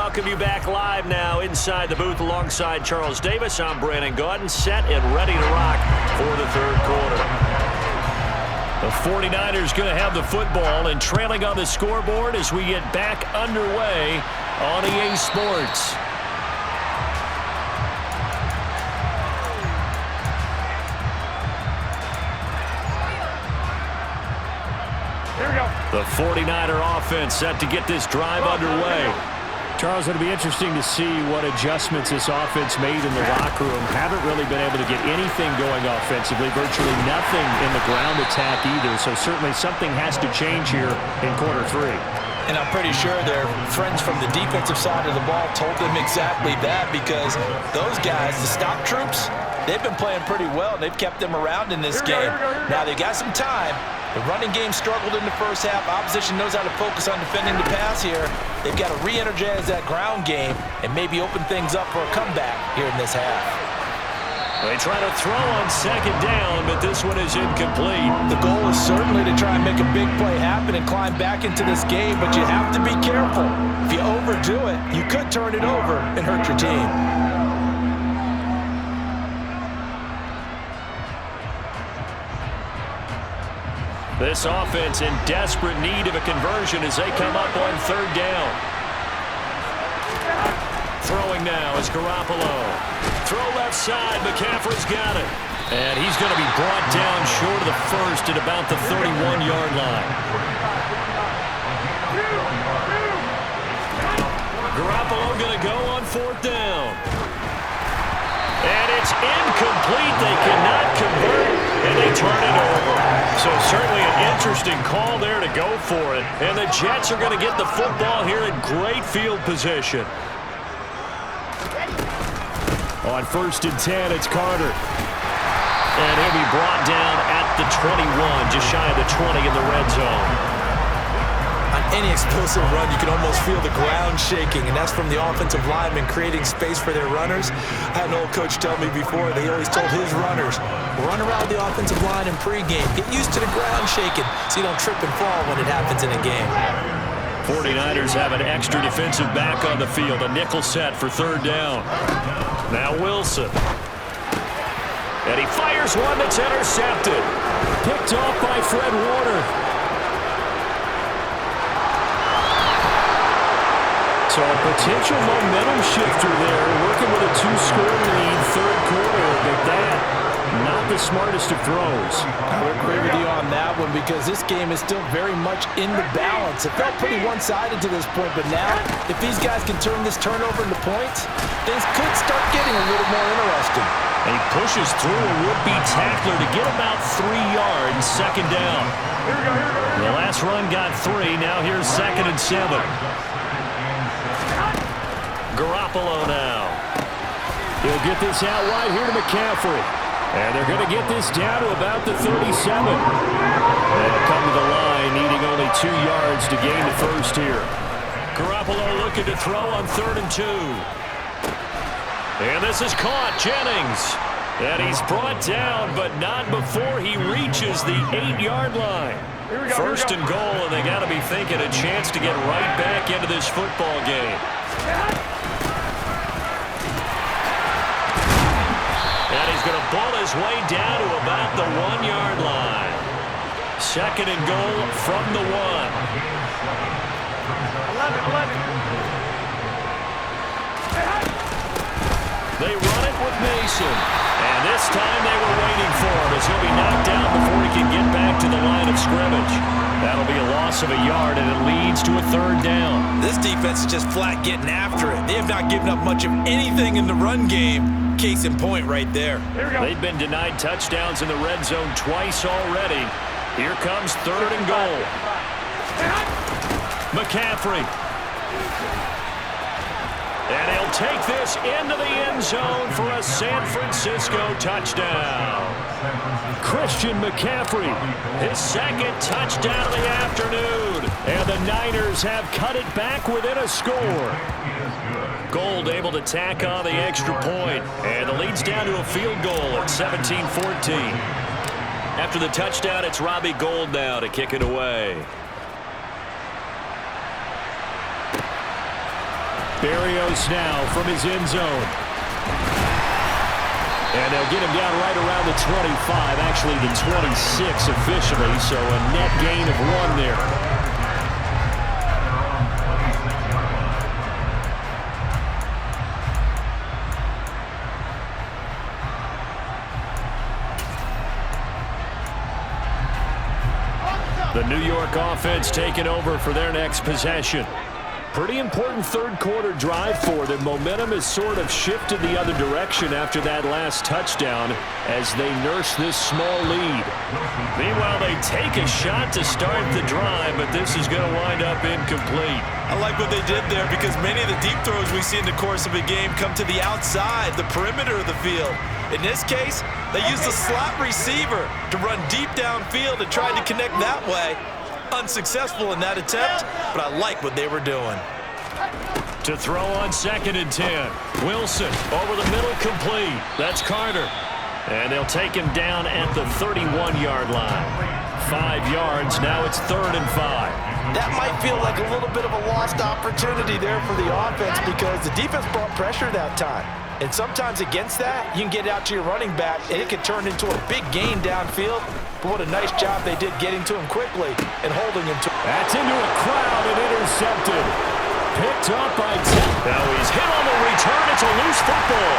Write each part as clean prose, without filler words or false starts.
welcome you back live now inside the booth alongside Charles Davis. I'm Brandon Gaudin, set and ready to rock for the third quarter. The 49ers going to have the football and trailing on the scoreboard as we get back underway on EA Sports. Here we go. The 49er offense set to get this drive underway. Charles, it'll be interesting to see what adjustments this offense made in the locker room. Haven't really been able to get anything going offensively, virtually nothing in the ground attack either. So certainly something has to change here in quarter three. And I'm pretty sure their friends from the defensive side of the ball told them exactly that, because those guys, the stop troops, they've been playing pretty well, and they've kept them around in this game. Now they got some time. The running game struggled in the first half. Opposition knows how to focus on defending the pass here. They've got to re-energize that ground game and maybe open things up for a comeback here in this half. They try to throw on second down, but this one is incomplete. The goal is certainly to try and make a big play happen and climb back into this game, but you have to be careful. If you overdo it, you could turn it over and hurt your team. This offense in desperate need of a conversion as they come up on third down. Throwing now is Garoppolo. Throw left side, McCaffrey's got it. And he's going to be brought down short of the first at about the 31-yard line. Garoppolo going to go on fourth down. And it's incomplete. They cannot convert, and they turn it over. So certainly an interesting call there to go for it. And the Jets are going to get the football here in great field position. On 1st and 10, it's Carter. And he'll be brought down at the 21, just shy of the 20 in the red zone. On any explosive run, you can almost feel the ground shaking, and that's from the offensive linemen creating space for their runners. I had an old coach tell me before, they always told his runners, run around the offensive line in pregame. Get used to the ground shaking so you don't trip and fall when it happens in a game. 49ers have an extra defensive back on the field, a nickel set for third down. Now Wilson. And he fires one that's intercepted. Picked off by Fred Warner. So a potential momentum shifter there, working with a 2-score lead, third quarter, but that, not the smartest of throws. I would agree with you on that one, because this game is still very much in the balance. It felt pretty one-sided to this point, but now, if these guys can turn this turnover into points, things could start getting a little more interesting. And he pushes through a would-be tackler to get about 3 yards, second down. The last run got 3, now here's 2nd and 7. Garoppolo now. He'll get this out wide here to McCaffrey. And they're going to get this down to about the 37. They'll come to the line, needing only 2 yards to gain the first here. Garoppolo looking to throw on 3rd and 2. And this is caught, Jennings. And he's brought down, but not before he reaches the 8-yard line. First and goal, and they got to be thinking a chance to get right back into this football game. And he's going to ball his way down to about the 1-yard line. 2nd and goal from the 1. 11. They run it with Mason. And this time they were waiting for him as he'll be knocked down before he can get back to the line of scrimmage. That'll be a loss of a yard, and it leads to a 3rd down. This defense is just flat getting after it. They have not given up much of anything in the run game. Case in point right there. They've been denied touchdowns in the red zone twice already. Here comes 3rd and goal. McCaffrey. And he'll take this into the end zone for a San Francisco touchdown. Christian McCaffrey, his 2nd touchdown of the afternoon. And the Niners have cut it back within a score. Gold able to tack on the extra point. And the lead's down to a field goal at 17-14. After the touchdown, it's Robbie Gould now to kick it away. Berrios now from his end zone. And they'll get him down right around the 25, actually the 26 officially, so a net gain of 1 there. The New York offense taking over for their next possession. Pretty important third quarter drive for them. Momentum has sort of shifted the other direction after that last touchdown as they nurse this small lead. Meanwhile, they take a shot to start the drive, but this is going to wind up incomplete. I like what they did there because many of the deep throws we see in the course of a game come to the outside, the perimeter of the field. In this case, they used a slot receiver to run deep downfield and tried to connect that way. Unsuccessful in that attempt, but I like what they were doing. To throw on 2nd and 10. Wilson over the middle, complete. That's Carter. And they'll take him down at the 31-yard line. 5 yards, now it's 3rd and 5. That might feel like a little bit of a lost opportunity there for the offense because the defense brought pressure that time. And sometimes against that, you can get out to your running back, and it can turn into a big gain downfield. But what a nice job they did getting to him quickly and holding him to. That's into a crowd and intercepted. Picked up by 10. Now he's hit on the return. It's a loose football.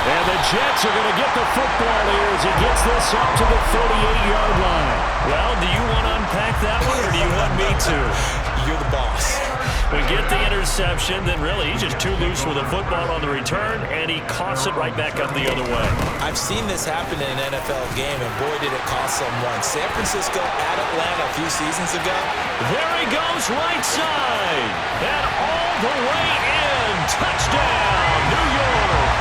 And the Jets are going to get the football here as he gets this up to the 38-yard line. Well, do you want to unpack that one, or do you want me to? You're the boss. We get the interception, then really he's just too loose with the football on the return, and he coughs it right back up the other way. I've seen this happen in an NFL game, and boy, did it cost someone. San Francisco at Atlanta a few seasons ago. There he goes, right side, and all the way in. Touchdown, New York.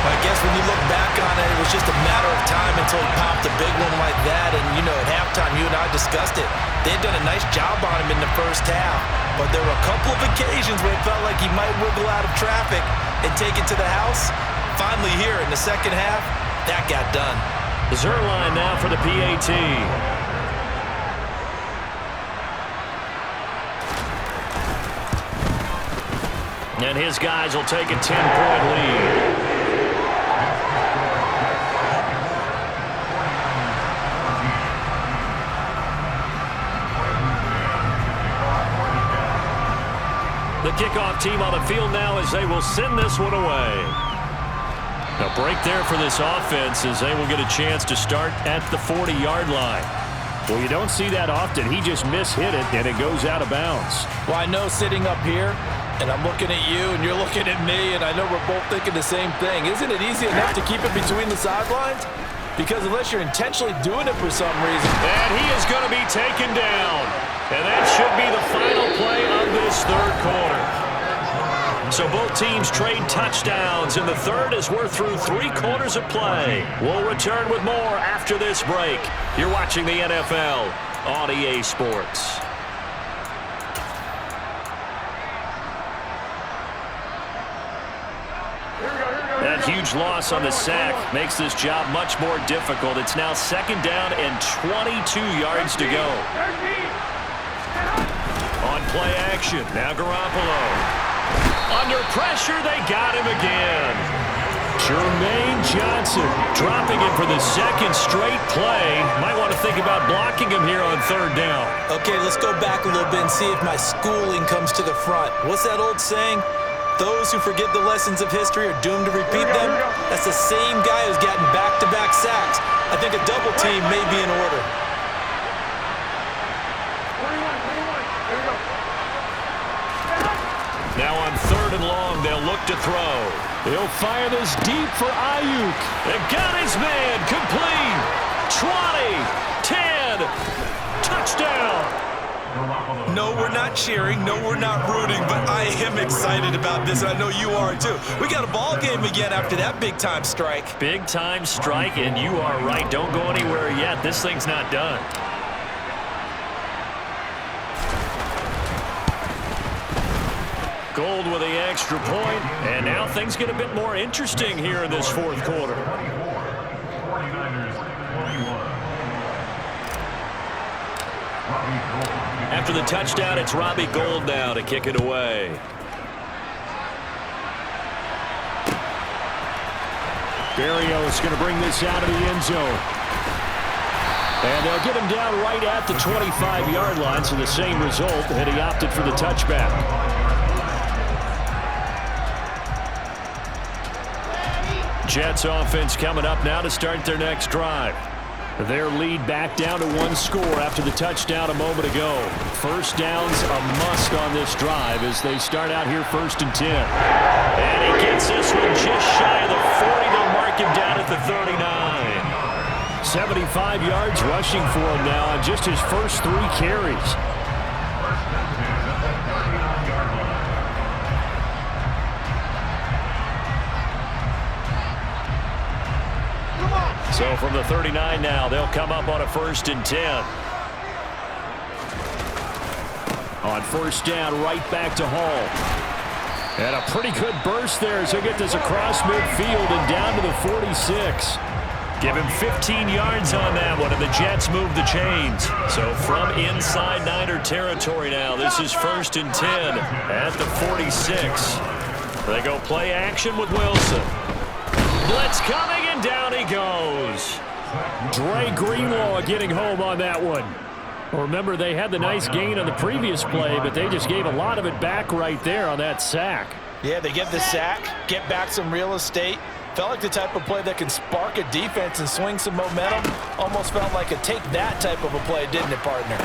I guess when you look back on it, it was just a matter of time until he popped a big one like that. And, you know, at halftime, you and I discussed it. They had done a nice job on him in the first half. But there were a couple of occasions where it felt like he might wiggle out of traffic and take it to the house. Finally here in the second half, that got done. Zerline now for the PAT. And his guys will take a 10-point lead. The kickoff team on the field now as they will send this one away. A break there for this offense as they will get a chance to start at the 40-yard line. Well, you don't see that often. He just mishit it, and it goes out of bounds. Well, I know sitting up here, and I'm looking at you, and you're looking at me, and I know we're both thinking the same thing. Isn't it easy enough to keep it between the sidelines? Because unless you're intentionally doing it for some reason. And he is going to be taken down. And that should be the final play of this third quarter. So both teams trade touchdowns in the third as we're through 3 quarters of play. We'll return with more after this break. You're watching the NFL on EA Sports. That huge loss on the sack makes this job much more difficult. It's now 2nd down and 22 yards to go. On play action, now Garoppolo. Under pressure, they got him again. Jermaine Johnson dropping him for the 2nd straight play. Might want to think about blocking him here on 3rd down. Okay, let's go back a little bit and see if my schooling comes to the front. What's that old saying? Those who forget the lessons of history are doomed to repeat them. That's the same guy who's gotten back-to-back sacks. I think a double team may be in order. Now on 3rd and long, they'll look to throw. He'll fire this deep for Ayuk. They got his man, complete. 20, 10, touchdown. No, we're not cheering. No, we're not rooting, but I am excited about this. I know you are too. We got a ball game again after that big-time strike. Big-time strike, and you are right. Don't go anywhere yet. This thing's not done. Gold with the extra point, and now things get a bit more interesting here in this 4th quarter. After the touchdown, it's Robbie Gould now to kick it away. Berrios going to bring this out of the end zone. And they'll get him down right at the 25-yard line, so the same result, and he opted for the touchback. Jets offense coming up now to start their next drive. Their lead back down to one score after the touchdown a moment ago. First down's a must on this drive as they start out here 1st and 10. And he gets this one just shy of the 40. They'll mark him down at the 39. 75 yards rushing for him now on just his first 3 carries. So from the 39 now, they'll come up on a 1st and 10. On 1st down, right back to Hall. And a pretty good burst there as he'll get this across midfield and down to the 46. Give him 15 yards on that one, and the Jets move the chains. So from inside Niner territory now, this is 1st and 10 at the 46. They go play action with Wilson. Blitz coming, and down he goes. Dre Greenlaw getting home on that one. Remember, they had the nice gain on the previous play, but they just gave a lot of it back right there on that sack. Yeah, they get the sack, get back some real estate. Felt like the type of play that can spark a defense and swing some momentum. Almost felt like a take that type of a play, didn't it, partner?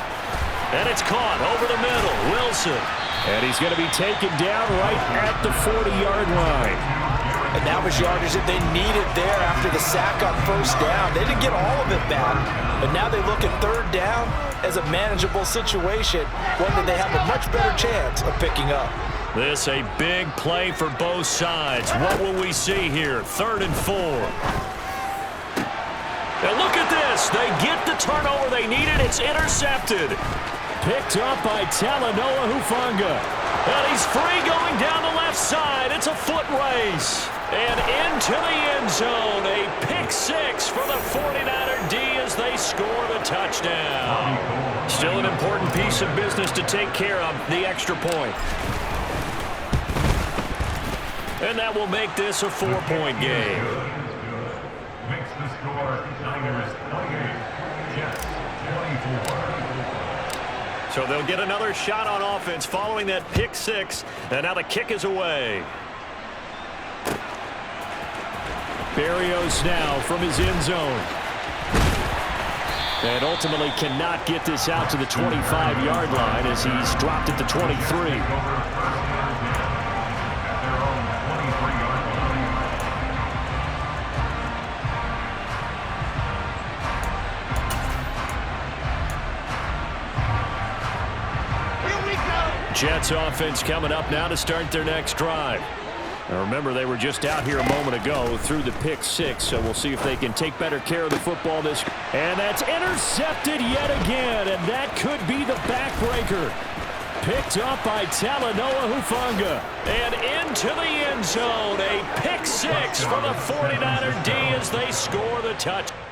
And it's caught over the middle. Wilson. And he's going to be taken down right at the 40-yard line. And that was yardage that they needed there after the sack on 1st down. They didn't get all of it back, but now they look at 3rd down as a manageable situation, one that they have a much better chance of picking up. This a big play for both sides. What will we see here? 3rd and 4. And look at this. They get the turnover they needed. It's intercepted. Picked up by Talanoa Hufanga. And he's free going down the left side. It's a foot race. And into the end zone. A pick 6 for the 49er D as they score the touchdown. Still an important piece of business to take care of, the extra point. And that will make this a 4-point game. Makes the score Niners 28, Jets 24. So they'll get another shot on offense following that pick 6. And now the kick is away. Berrios now from his end zone. And ultimately cannot get this out to the 25-yard line as he's dropped at the 23. Jets offense coming up now to start their next drive. Now remember, they were just out here a moment ago through the pick 6, so we'll see if they can take better care of the football this. And that's intercepted yet again, and that could be the backbreaker. Picked up by Talanoa Hufanga. And into the end zone, a pick 6 for the 49er D as they score the touchdown.